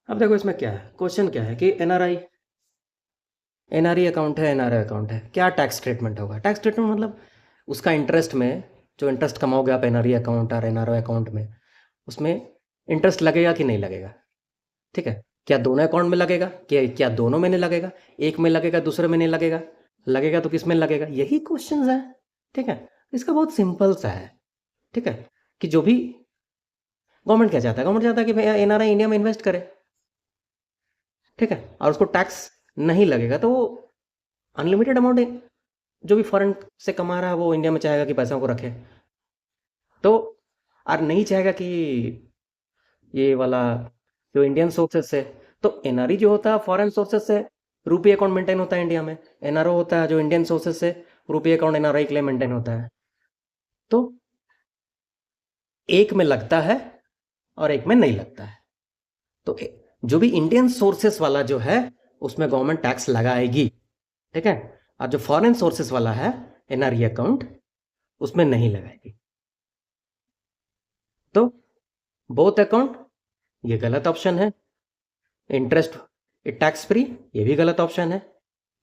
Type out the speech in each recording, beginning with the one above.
अब देखो इसमें क्या है, क्वेश्चन क्या है कि एनआरआई एनआरई अकाउंट है, एनआरआई अकाउंट है, क्या टैक्स ट्रीटमेंट होगा। टैक्स ट्रीटमेंट मतलब उसका इंटरेस्ट में, जो इंटरेस्ट कमाओगे आप एनआरई अकाउंट और एनआरओ अकाउंट में, उसमें इंटरेस्ट लगेगा कि नहीं लगेगा। ठीक है, क्या दोनों अकाउंट में लगेगा, क्या क्या दोनों में नहीं लगेगा, एक में लगेगा दूसरे में नहीं लगेगा, लगेगा तो किस में लगेगा, यही क्वेश्चन है। ठीक है, इसका बहुत सिंपल सा है। ठीक है, कि जो भी गवर्नमेंट क्या चाहता है, गवर्नमेंट चाहता है कि भाई एनआरआई इंडिया में इन्वेस्ट करे। ठीक है, और उसको टैक्स नहीं लगेगा तो वो अनलिमिटेड अमाउंट जो भी फॉरेन से कमा रहा है वो इंडिया में चाहेगा कि पैसों को रखे। तो और नहीं चाहेगा कि ये वाला जो इंडियन सोर्सेस से, तो एनआरई जो होता है फॉरेन सोर्सेस से रुपी अकाउंट मेंटेन होता है इंडिया में, एनआरओ होता है जो इंडियन सोर्सेस से रुपी अकाउंट एनआरआई के लिए मेंटेन होता है। तो एक में लगता है और एक में नहीं लगता है। तो जो भी इंडियन सोर्सेस वाला जो है उसमें गवर्नमेंट टैक्स लगाएगी। ठीक है, और जो फॉरेन सोर्सेस वाला है एनआरई अकाउंट, उसमें नहीं लगाएगी। तो बोथ अकाउंट, ये गलत ऑप्शन है। इंटरेस्ट टैक्स फ्री, ये भी गलत ऑप्शन है,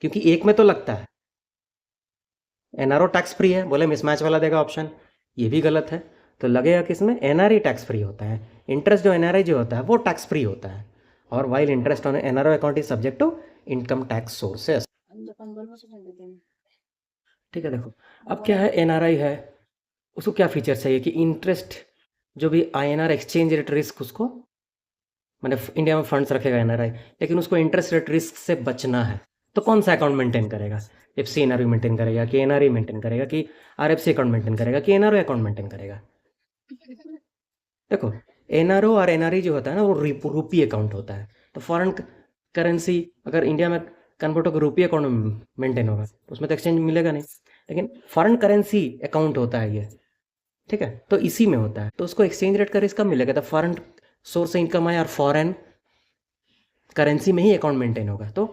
क्योंकि एक में तो लगता है। एनआरओ टैक्स फ्री है, बोले मिसमैच वाला देगा ऑप्शन, ये भी गलत है। तो लगेगा कि इसमें एनआरई टैक्स फ्री होता है। इंटरेस्ट जो एनआरआई जो होता है वो टैक्स फ्री होता है, और while interest on NRO account is subject to income tax sources. ठीक है, देखो अब क्या है, एनआरआई है, उसको क्या फीचर चाहिए कि इंटरेस्ट, जो भी आईएनआर एक्सचेंज रेट रिस्क, उसको मैंने इंडिया में फंड्स रखेगा एनआरआई, लेकिन उसको इंटरेस्ट रेट रिस्क से बचना है। तो कौन सा अकाउंट मेंटेन करेगा, एफ सी एनआरई मेंटेन करेगा कि एनआरई मेंटेन करेगा कि R F C account maintain करेगा कि एनआरओ अकाउंट मेंटेन करेगा। देखो एनआरओ और एनआरई जो होता है ना वो रूपी अकाउंट होता है। तो फॉरेन करेंसी अगर इंडिया में कन्वर्ट होकर रूपी अकाउंट मेंटेन होगा तो उसमें तो एक्सचेंज मिलेगा नहीं, लेकिन फॉरेन करेंसी अकाउंट होता है ये। ठीक है, तो इसी में होता है, तो उसको एक्सचेंज रेट का रिस्क कब मिलेगा, तो फॉरेन सोर्स से इनकम आए और फॉरेन करेंसी में ही अकाउंट मेंटेन होगा। तो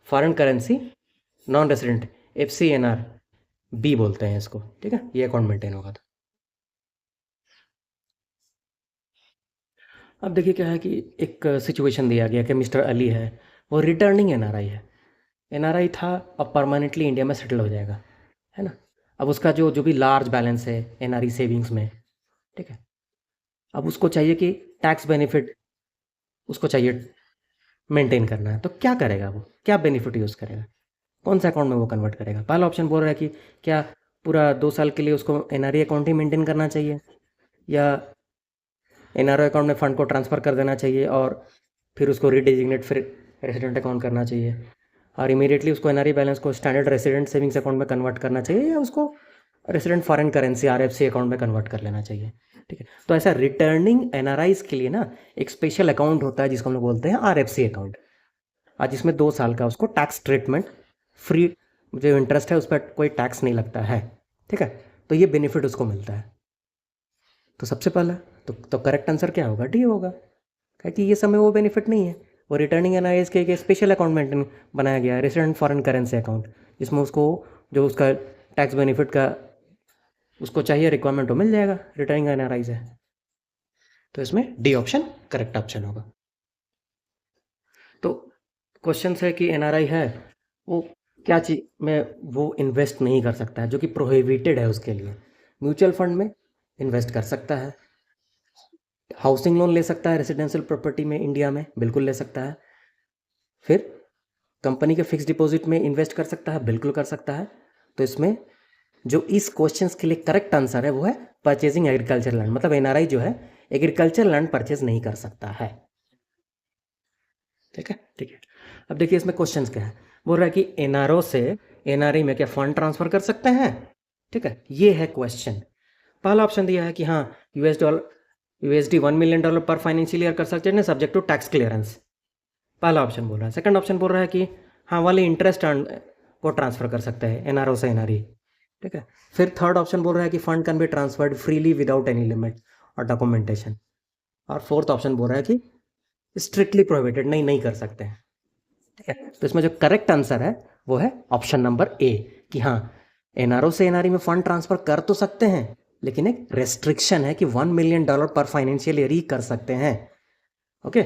foreign currency non resident F C N R B बोलते हैं इसको। ठीक है, ये अकाउंट मेंटेन होगा। तो अब देखिए क्या है कि एक सिचुएशन दिया गया कि मिस्टर अली है, वो रिटर्निंग एनआरआई है। एनआरआई था, अब परमानेंटली इंडिया में सेटल हो जाएगा, है ना। अब उसका जो जो भी लार्ज बैलेंस है एनआरई सेविंग्स में, ठीक है, अब उसको चाहिए कि टैक्स बेनिफिट उसको चाहिए मेंटेन करना है। तो क्या करेगा वो, क्या बेनिफिट यूज़ करेगा, कौन सा अकाउंट में वो कन्वर्ट करेगा। पहला ऑप्शन बोल रहा है कि क्या पूरा 2 साल के लिए उसको एनआरई अकाउंट ही मेंटेन करना चाहिए, या एनआरओ अकाउंट में फ़ंड को ट्रांसफ़र कर देना चाहिए और फिर उसको रीडिजिग्नेट फिर रेसिडेंट अकाउंट करना चाहिए, और इमीडिएटली उसको एनआरई बैलेंस को स्टैंडर्ड रेसिडेंट सेविंग्स अकाउंट में कन्वर्ट करना चाहिए, या उसको resident foreign currency RFC account में कन्वर्ट कर लेना चाहिए। ठीक है, तो ऐसा रिटर्निंग एनआरआईज के लिए ना एक स्पेशल अकाउंट होता है जिसको हम लोग बोलते हैं आरएफसी अकाउंट, और जिसमें 2 साल का उसको टैक्स ट्रीटमेंट फ्री, जो इंटरेस्ट है उस पर कोई टैक्स नहीं लगता है। ठीक है, तो ये बेनिफिट उसको मिलता है। तो सबसे पहला तो करेक्ट आंसर क्या होगा, डी होगा, क्योंकि ये समय वो बेनिफिट नहीं है। वो रिटर्निंग एनआईएस के एक स्पेशल अकाउंट मेंटेन बनाया गया है, रेसिडेंट फॉरेन करेंसी अकाउंट, जिसमें उसको जो उसका टैक्स बेनिफिट का उसको चाहिए रिक्वायरमेंट हो मिल जाएगा, रिटर्निंग एनआरआई है। तो इसमें डी ऑप्शन करेक्ट ऑप्शन होगा। तो क्वेश्चन है कि एनआरआई है वो क्या चीज़ में वो इन्वेस्ट नहीं कर सकता है, जो कि प्रोहिबिटेड है उसके लिए। म्यूचुअल फंड में इन्वेस्ट कर सकता है, हाउसिंग लोन ले सकता है रेजिडेंशियल प्रॉपर्टी में इंडिया में, बिल्कुल ले सकता है। फिर कंपनी के फिक्स डिपॉजिट में इन्वेस्ट कर सकता है, बिल्कुल कर सकता है। तो इसमें जो इस क्वेश्चन के लिए करेक्ट आंसर है वो है परचेजिंग एग्रीकल्चर लैंड, मतलब एनआरआई जो है एग्रीकल्चर लैंड परचेज नहीं कर सकता है। ठीक है, ठीक है। अब देखिए इसमें क्वेश्चन क्या है, बोल रहा है कि एनआरओ से एनआरई में क्या फंड ट्रांसफर कर सकते हैं। ठीक है, ये है क्वेश्चन। पहला ऑप्शन दिया है कि हाँ यूएसडी $1 million पर फाइनेंशियल ईयर कर सकते हैं सब्जेक्ट टू टैक्स क्लियरेंस, पहला ऑप्शन बोल रहा है। सेकंड ऑप्शन बोल रहा है कि हाँ वाले इंटरेस्ट को ट्रांसफर कर सकते हैं एनआरओ से एनआरई। ठीक है, फिर थर्ड ऑप्शन बोल रहा है कि fund can be transferred freely without any limit और डॉक्यूमेंटेशन, और फोर्थ ऑप्शन बोल रहा है कि स्ट्रिक्टली प्रोहिबिटेड, नहीं नहीं कर सकते हैं। ठीक है, तो इसमें जो करेक्ट आंसर है वो है ऑप्शन नंबर ए, कि हाँ एनआरओ से एनआरई में फंड ट्रांसफर कर तो सकते हैं, लेकिन एक रेस्ट्रिक्शन है कि $1 million पर फाइनेंशियल ईयर ही कर सकते हैं। ओके,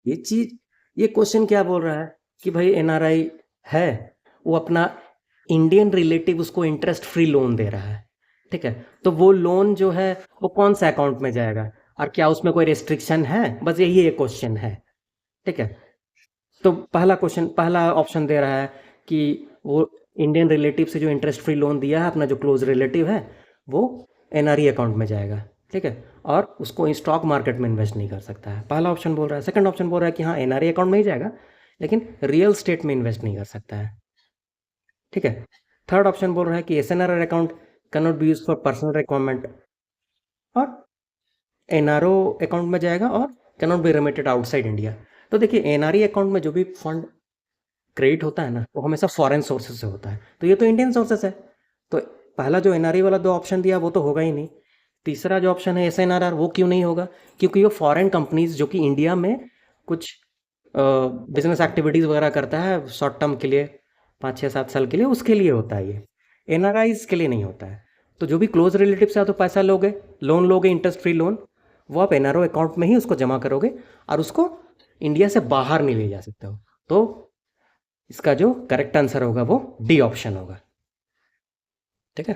ये चीज़, ये क्वेश्चन क्या बोल रहा है कि भाई एनआरआई है, वो अपना इंडियन रिलेटिव उसको इंटरेस्ट फ्री लोन दे रहा है, ठीक है? तो वो लोन जो है वो कौन सा अकाउंट में जाएगा और क्या उसमें कोई रिस्ट्रिक्शन है? बस यही एक क्वेश्चन है, ठीक है? तो पहला ऑप्शन दे रहा है कि वो इंडियन रिलेटिव से जो इंटरेस्ट फ्री लोन दिया है, अपना जो क्लोज रिलेटिव है, वो एनआरई अकाउंट में जाएगा, ठीक है? और उसको स्टॉक मार्केट में इन्वेस्ट नहीं कर सकता है, पहला ऑप्शन बोल रहा है। सेकंड ऑप्शन बोल रहा है कि हाँ, एनआरई अकाउंट में ही जाएगा, लेकिन रियल स्टेट में इन्वेस्ट नहीं कर सकता है, ठीक है? थर्ड ऑप्शन बोल रहा है कि SNR account can not be use for personal requirement, और एनआरओ अकाउंट में जाएगा और can not be remitted outside India. तो देखिए, एनआरई अकाउंट में जो भी फंड क्रेडिट होता है ना, वो हमेशा फॉरेन सोर्सेज से होता है, तो ये तो इंडियन सोर्सेस है। तो पहला जो एनआरई वाला दो ऑप्शन दिया वो तो होगा ही नहीं। तीसरा जो ऑप्शन है एसएनआरआर, वो क्यों नहीं होगा? क्योंकि वो फॉरेन कंपनीज जो कि इंडिया में कुछ बिजनेस एक्टिविटीज़ वगैरह करता है शॉर्ट टर्म के लिए, 5 6 7 साल के लिए, उसके लिए होता है ये। एनआरआईज के लिए नहीं होता है। तो जो भी क्लोज रिलेटिव से आप तो पैसा लोगे, लोन लोगे, इंटरेस्ट फ्री लोन, वो आप एनआरओ अकाउंट में ही उसको जमा करोगे और उसको इंडिया से बाहर नहीं ले जा सकते हो। तो इसका जो करेक्ट आंसर होगा वो डी ऑप्शन होगा, ठीक है?